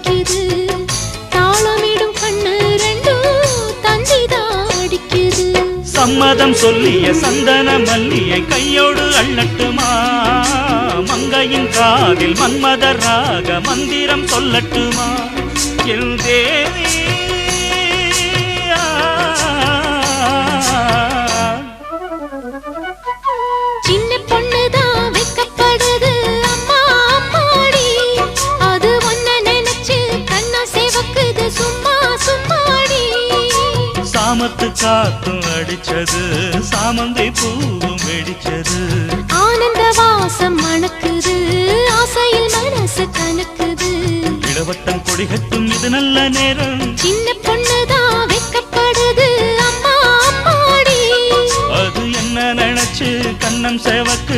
துடிக்குது தாளமிடும் கண்ணு ரெண்டும் தந்திதான் அடிக்குது சம்மதம் சொல்லிய சந்தன மல்லியை கையோடு அள்ளட்டுமா மங்கையின் காதில் மன்மதராக மந்திரம் சொல்லட்டுமா என் தேவி சின்ன பொண்ணுதான் வெக்கப்படுது அம்மா அம்மாடி அது ஒன்ன நினைச்சு கண்ணா சேவக்குது சும்மா சும்மாடி சாமத்து காத்தும் அடிச்சது சாமந்தை பூவும் வெடிச்சது ஆனந்த வாசம் மணக்குது ஆசையில் மனசு கணக்குது இளவட்டம் கொடிகட்டும் இது நல்ல நேரம் சின்ன பொண்ணுதான் வெக்கப்படுது அம்மா அம்மாடி அது என்ன நினைச்சு கண்ணம் சேவக்கு